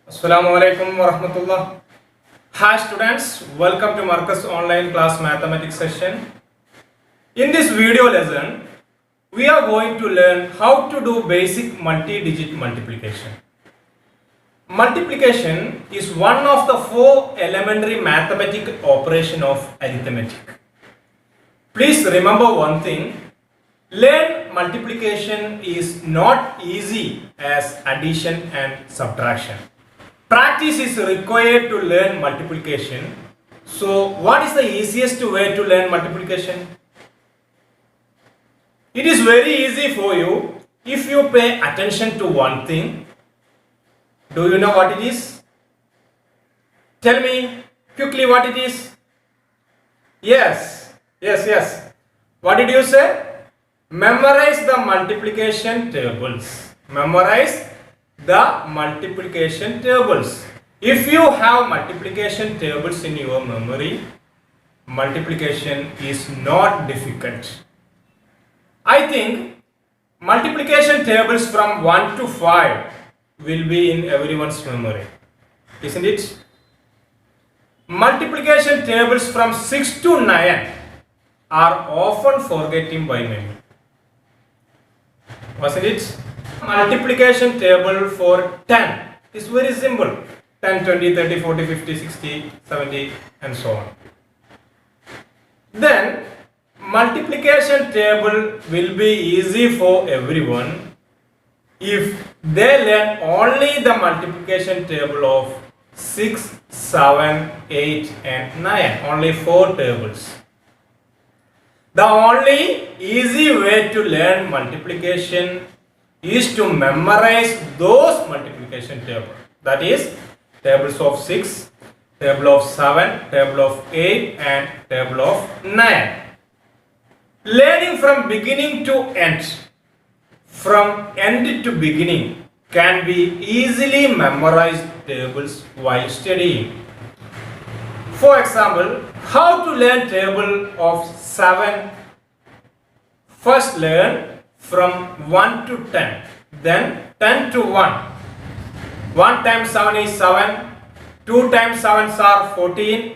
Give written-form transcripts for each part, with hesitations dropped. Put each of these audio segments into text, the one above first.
Assalamu alaikum wa rahmatullah. Hi students, welcome to Marcus online class mathematics session. In this video lesson, we are going to learn how to do basic multi-digit multiplication. Multiplication is one of the four elementary mathematical operation of arithmetic. Please remember one thing, learn multiplication is not easy as addition and subtraction. Practice is required to learn multiplication. So, what is the easiest way to learn multiplication? It is very easy for you if you pay attention to one thing. Do you know what it is? Tell me quickly what it is. Yes. What did you say? Memorize the multiplication tables. Memorize the multiplication tables. If you have multiplication tables in your memory, multiplication is not difficult. I think multiplication tables from 1 to 5 will be in everyone's memory, isn't it? Multiplication tables from 6 to 9 are often forgotten by many. Wasn't it? Multiplication table for 10 is very simple. 10, 20, 30, 40, 50, 60, 70 and so on. Then multiplication table will be easy for everyone if they learn only the multiplication table of 6, 7, 8 and 9. Only 4 tables. The only easy way to learn multiplication is to memorize those multiplication tables. That is, tables of 6, table of 7, table of 8 and table of 9. Learning from beginning to end, from end to beginning, can be easily memorized tables while studying. For example, how to learn table of 7? First learn from 1 to 10, then 10 to 1. 1 times 7 is 7, 2 times 7 are 14,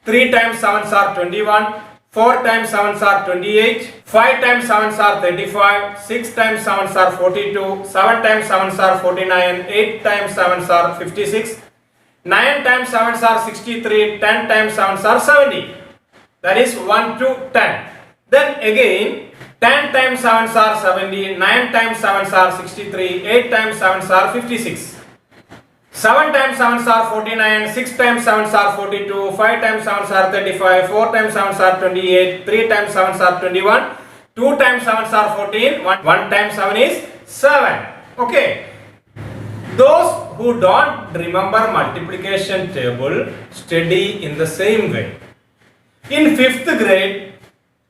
3 times 7 are 21, 4 times 7 are 28, 5 times 7 are 35, 6 times 7 are 42, 7 times 7 are 49, 8 times 7 are 56, 9 times 7 are 63, 10 times 7 are 70. That is 1 to 10. Then again 10 times 7 are 70, 9 times 7 are 63, 8 times 7 are 56. 7 times 7 are 49, 6 times 7 are 42, 5 times 7 are 35, 4 times 7 are 28, 3 times 7 are 21, 2 times 7 are 14, 1 times 7 is 7. Okay. Those who don't remember multiplication table study in the same way. In 5th grade,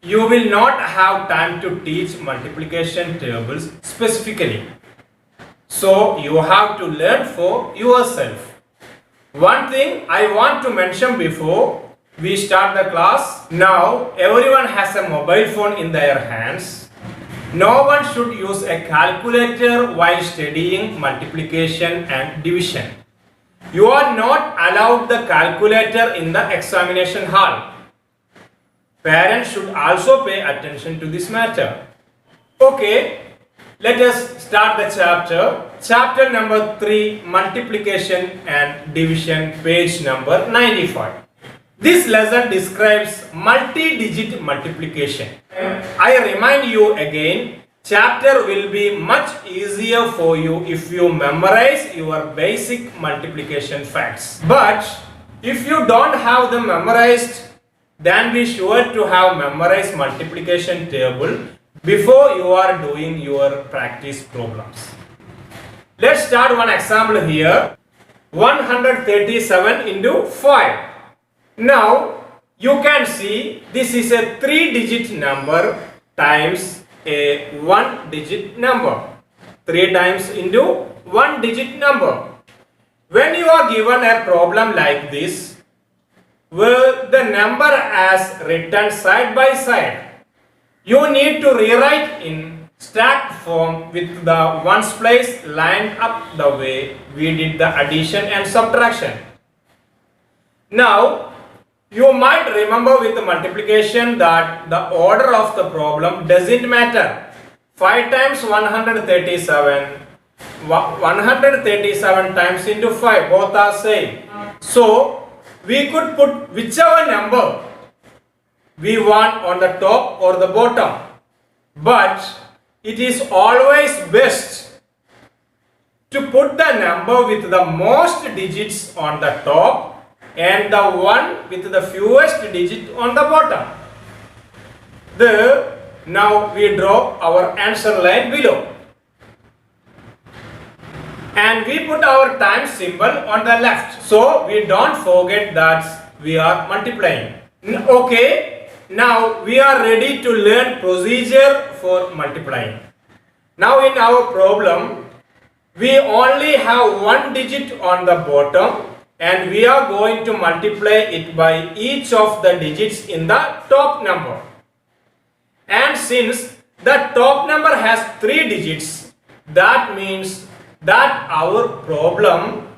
you will not have time to teach multiplication tables specifically. So you have to learn for yourself. One thing I want to mention before we start the class. Now everyone has a mobile phone in their hands. No one should use a calculator while studying multiplication and division. You are not allowed the calculator in the examination hall. Parents should also pay attention to this matter. Okay, let us start the chapter. Chapter number 3, multiplication and division, page number 95. This lesson describes multi-digit multiplication. I remind you again, chapter will be much easier for you if you memorize your basic multiplication facts. But if you don't have them memorized, then be sure to have memorized multiplication table before you are doing your practice problems. Let's start one example here. 137 into 5. Now you can see this is a 3-digit number times a 1-digit number. 3 times into 1-digit number. When you are given a problem like this, where the number as written side by side, you need to rewrite in stacked form with the ones place lined up the way we did the addition and subtraction. Now, you might remember with the multiplication that the order of the problem doesn't matter. 5 times 137, 137 times into 5, both are same. So, we could put whichever number we want on the top or the bottom. But it is always best to put the number with the most digits on the top and the one with the fewest digit on the bottom. Now we draw our answer line below. And we put our times symbol on the left. So we don't forget that we are multiplying. Okay, now we are ready to learn procedure for multiplying. Now in our problem, we only have one digit on the bottom and we are going to multiply it by each of the digits in the top number. And since the top number has 3 digits, that means that our problem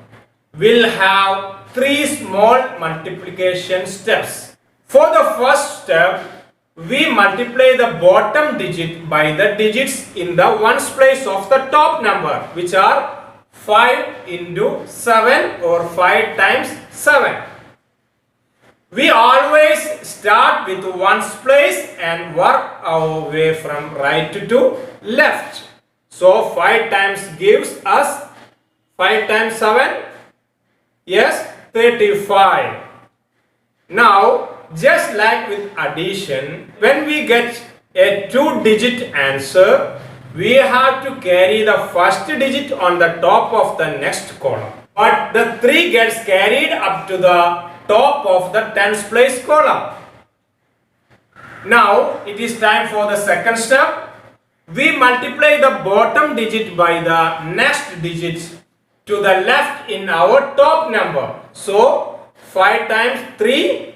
will have 3 small multiplication steps. For the first step, we multiply the bottom digit by the digits in the ones place of the top number, which are 5 into 7 or 5 times 7. We always start with ones place and work our way from right to left. So 5 times gives us 5 times 7, yes, 35. Now, just like with addition, when we get a 2-digit answer, we have to carry the first digit on the top of the next column. But the 3 gets carried up to the top of the tens place column. Now, it is time for the second step. We multiply the bottom digit by the next digit to the left in our top number. So, 5 times 3,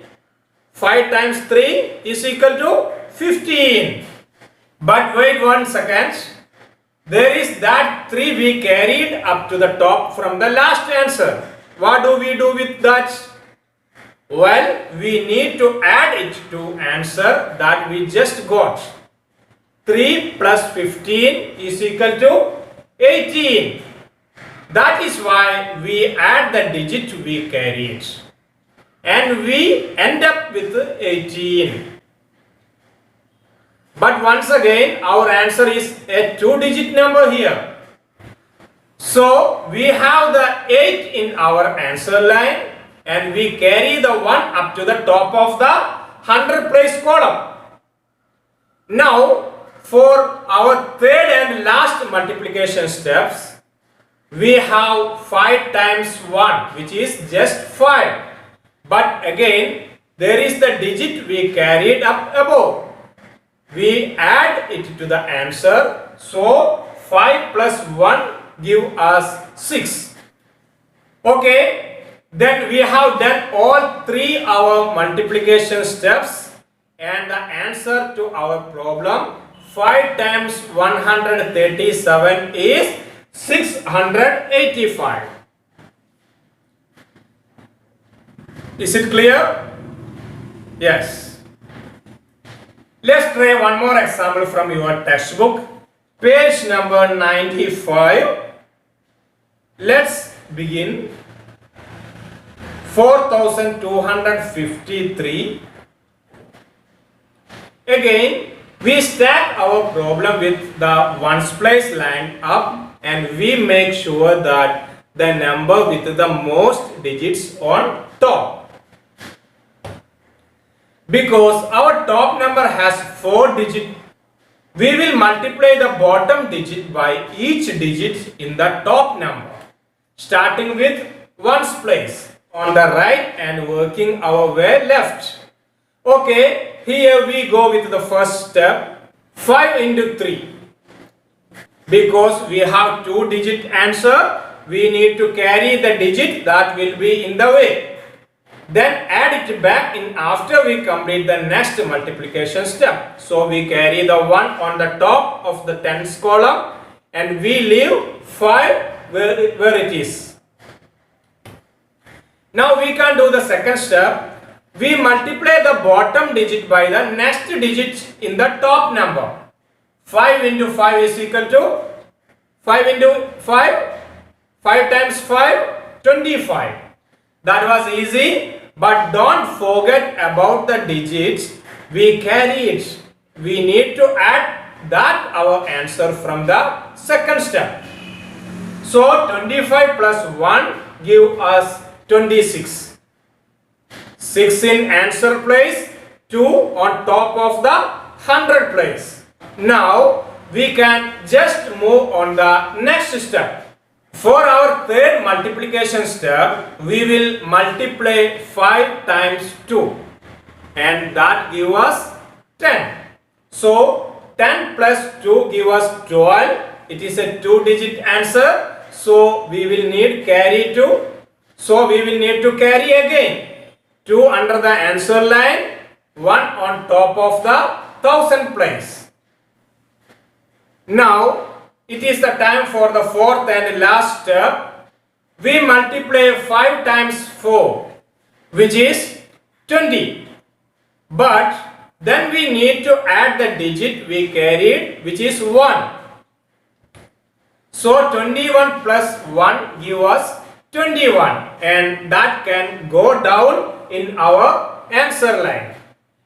5 times 3 is equal to 15. But wait 1 second. There is that 3 we carried up to the top from the last answer. What do we do with that? Well, we need to add it to answer that we just got. 3 plus 15 is equal to 18. That is why we add the digit we carried. And we end up with 18. But once again, our answer is a 2-digit number here. So, we have the 8 in our answer line and we carry the 1 up to the top of the 100 place column. Now, for our third and last multiplication steps, we have 5 times 1, which is just 5. But again, there is the digit we carried up above. We add it to the answer. So, 5 plus 1 give us 6. Okay, then we have done all 3 our multiplication steps and the answer to our problem 5 times 137 is 685. Is it clear? Yes. Let's try one more example from your textbook. Page number 95. Let's begin. 4253. Again, we stack our problem with the ones place lined up and we make sure that the number with the most digits on top. Because our top number has 4 digits, we will multiply the bottom digit by each digit in the top number, starting with ones place on the right and working our way left. Okay, here we go with the first step, 5 into 3. Because we have 2-digit answer, we need to carry the digit that will be in the way. then add it back in after we complete the next multiplication step. So we carry the 1 on the top of the tens column and we leave 5 where it is. Now we can do the second step. We multiply the bottom digit by the next digit in the top number. 5 into 5 is equal to 5 into 5. 5 times 5, 25. That was easy, but don't forget about the digits. We carry it. We need to add that our answer from the second step. So 25 plus 1 give us 26. 6 in answer place, 2 on top of the 100 place. Now we can just move on the next step. For our third multiplication step, we will multiply 5 times 2 and that gives us 10. So 10 plus 2 gives us 12. It is a 2-digit answer. So we will need carry 2. So we will need to carry again 2 under the answer line, 1 on top of the 1000 place. Now it is the time for the fourth and last step. We multiply 5 times 4, which is 20. But then we need to add the digit we carried, which is 1. So 21 plus 1 gives us 21, and that can go down in our answer line.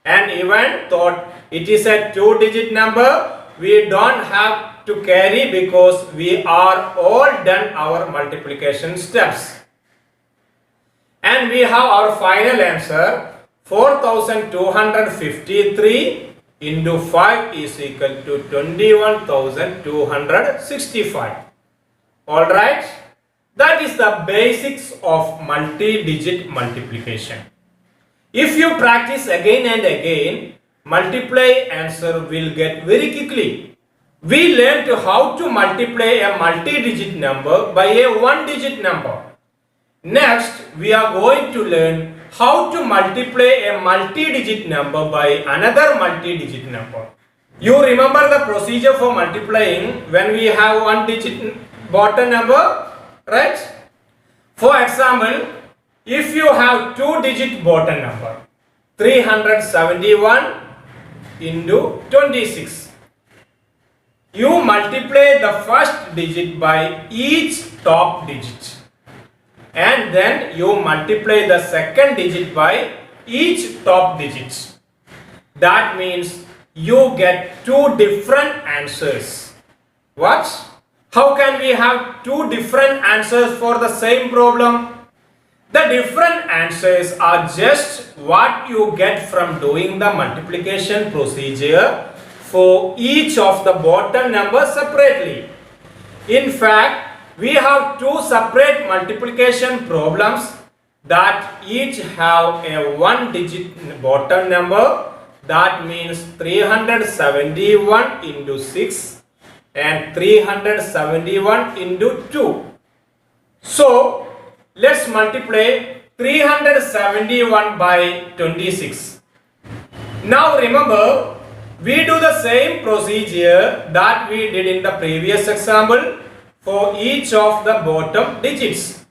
And even though it is a 2-digit number, we don't have to carry because we are all done our multiplication steps. And we have our final answer. 4253 into 5 is equal to 21,265. Alright, that is the basics of multi-digit multiplication. If you practice again and again, multiply answer will get very quickly. We learned how to multiply a multi-digit number by a 1-digit number. Next, we are going to learn how to multiply a multi-digit number by another multi-digit number. You remember the procedure for multiplying when we have 1-digit bottom number, right? For example, if you have 2-digit bottom number, 371 into 26. You multiply the first digit by each top digit, and then you multiply the second digit by each top digit. That means you get 2 different answers. What? How can we have 2 different answers for the same problem? The different answers are just what you get from doing the multiplication procedure for each of the bottom numbers separately. In fact, we have 2 separate multiplication problems that each have a 1-digit bottom number. That means 371 into 6 and 371 into 2. So let's multiply 371 by 26. Now remember, we do the same procedure that we did in the previous example for each of the bottom digits.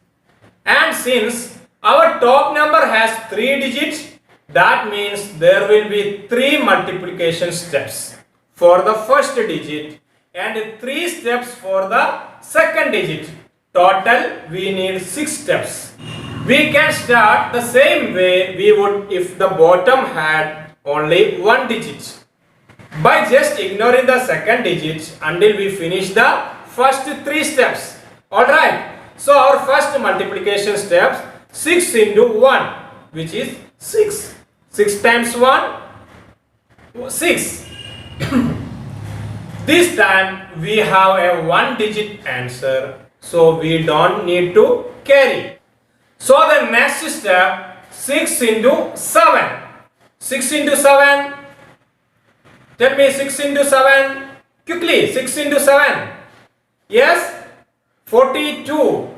And since our top number has 3 digits, that means there will be 3 multiplication steps for the first digit and 3 steps for the second digit. Total we need 6 steps. We can start the same way we would if the bottom had only 1 digit, by just ignoring the second digit until we finish the first 3 steps. Alright, so our first multiplication steps, 6 into 1, which is 6. 6 times 1, 6. This time we have a 1-digit answer, so we don't need to carry. So the next step, 6 into 7. 6 into 7. Tell me 6 into 7. Quickly, 6 into 7. Yes, 42.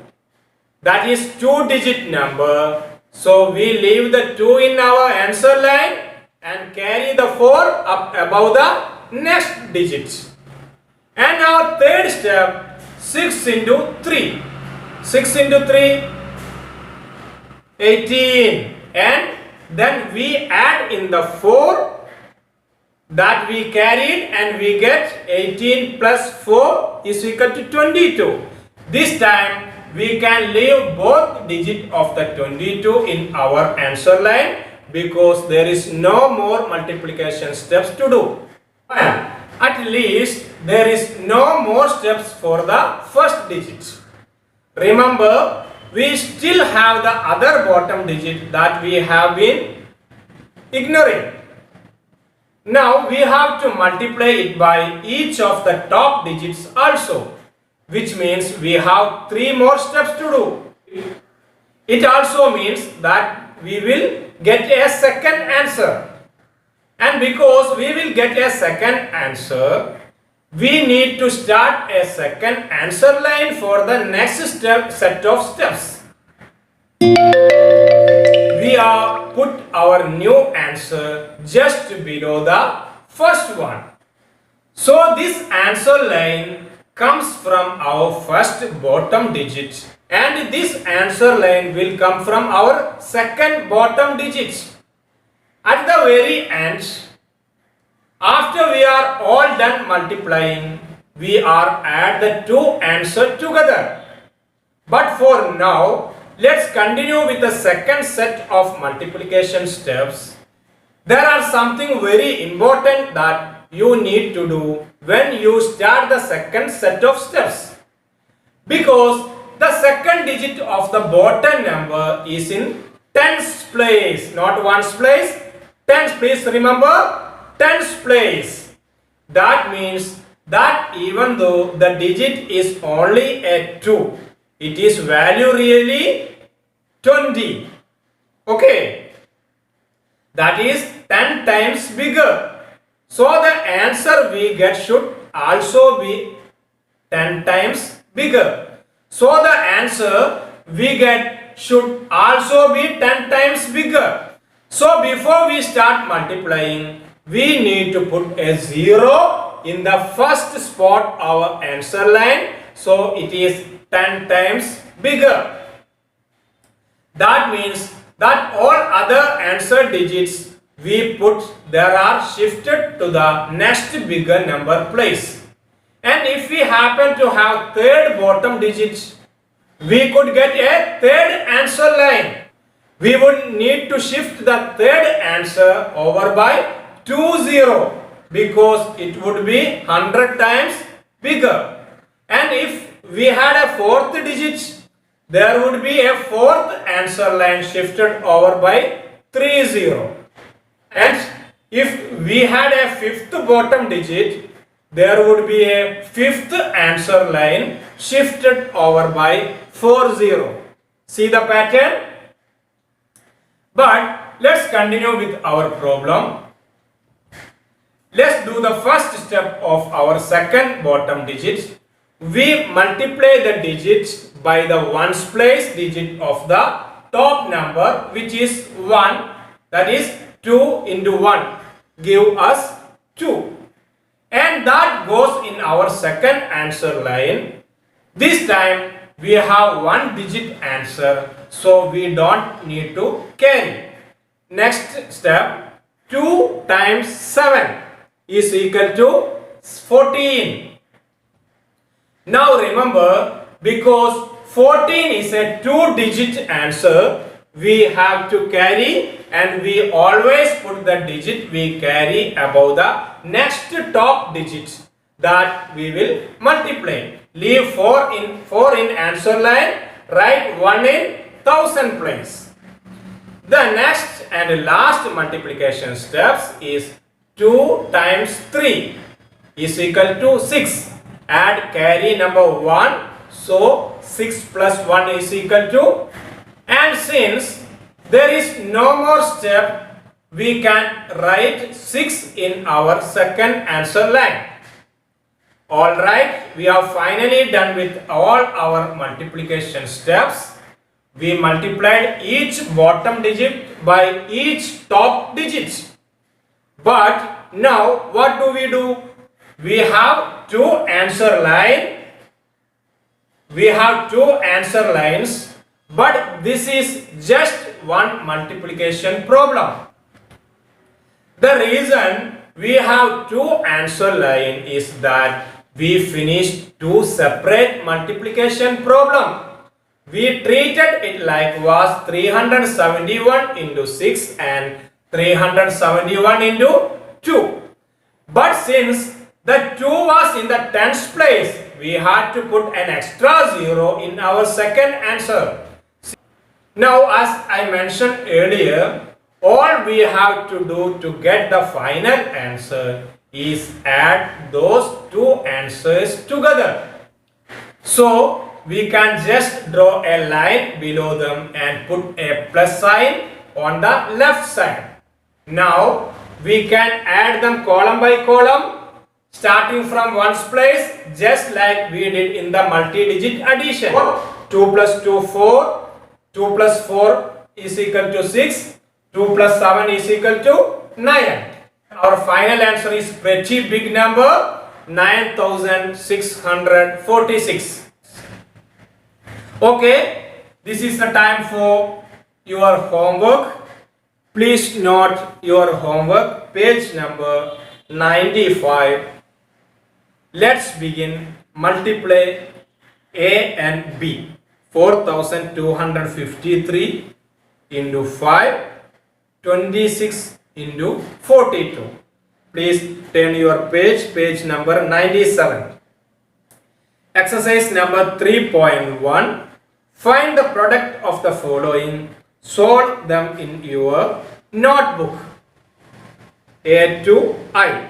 That is 2-digit number. So we leave the 2 in our answer line and carry the 4 up above the next digits. And our third step, 6 into 3. 6 into 3, 18. And then we add in the 4 that we carried and we get 18 plus 4 is equal to 22. This time we can leave both digits of the 22 in our answer line because there is no more multiplication steps to do. At least there is no more steps for the first digit. Remember, we still have the other bottom digit that we have been ignoring. Now we have to multiply it by each of the top digits also, which means we have 3 more steps to do. It also means that we will get a second answer. And because we will get a second answer, we need to start a second answer line for the next set of steps. We are put our new answer just below the first one. So this answer line comes from our first bottom digit and this answer line will come from our second bottom digit. At the very end, after we are all done multiplying, we are add the two answers together. But for now, let's continue with the second set of multiplication steps. There are something very important that you need to do when you start the second set of steps. Because the second digit of the bottom number is in tens place, not ones place. Tens, please remember, tens place. That means that even though the digit is only a 2, it is value really 20. Okay. That is 10 times bigger. So the answer we get should also be 10 times bigger. So the answer we get should also be 10 times bigger. So before we start multiplying, we need to put a 0 in the first spot our answer line. So it is 10 times bigger. That means that all other answer digits we put there are shifted to the next bigger number place. And if we happen to have third bottom digit, we could get a third answer line. We would need to shift the third answer over by 20 because it would be 100 times bigger. And if we had a fourth digit, there would be a fourth answer line shifted over by 30. And if we had a fifth bottom digit, there would be a fifth answer line shifted over by 40. See the pattern? But let's continue with our problem. Let's do the first step of our second bottom digit. We multiply the digits by the ones place digit of the top number, which is 1. That is 2 into 1 give us 2. And that goes in our second answer line. This time we have one digit answer, so we don't need to carry. Next step, 2 times 7 is equal to 14. Now remember, because 14 is a 2-digit answer, we have to carry and we always put the digit we carry above the next top digit that we will multiply. Leave 4 in answer line, write 1 in thousand place. The next and last multiplication steps is 2 times 3 is equal to 6. Add carry number 1. So 6 plus 1 is equal to. And since there is no more step, we can write 6 in our second answer line. Alright, we are finally done with all our multiplication steps. we multiplied each bottom digit by each top digit. But now what do? We have two answer lines, but this is just one multiplication problem. The reason we have two answer line is that we finished two separate multiplication problem. We treated it like was 371 into 6 and 371 into 2. But since the 2 was in the tens place, we had to put an extra 0 in our second answer. Now, as I mentioned earlier, all we have to do to get the final answer is add those two answers together. So, we can just draw a line below them and put a plus sign on the left side. Now, we can add them column by column, starting from ones place, just like we did in the multi-digit addition. 2 plus 2, 4. 2 plus 4 is equal to 6. 2 plus 7 is equal to 9. Our final answer is pretty big number, 9646. Okay, this is the time for your homework. Please note your homework, page number 95. Let's begin. Multiply A and B. 4253 into 5, 26 into 42. Please turn your page number 97. Exercise number 3.1. Find the product of the following. Solve them in your notebook. A to I.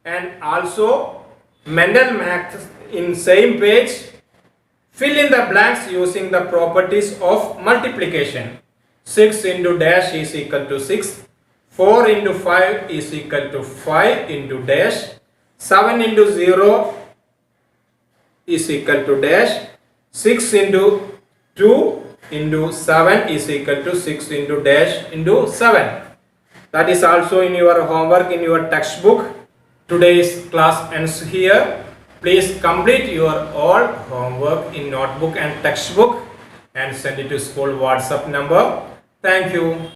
And also mental math in same page. Fill in the blanks using the properties of multiplication. 6 into dash is equal to 6. 4 into 5 is equal to 5 into dash. 7 into 0 is equal to dash. 6 into 2 into 7 is equal to 6 into dash into 7. That is also in your homework in your textbook. Today's class ends here. Please complete your all homework in notebook and textbook and send it to school WhatsApp number. Thank you.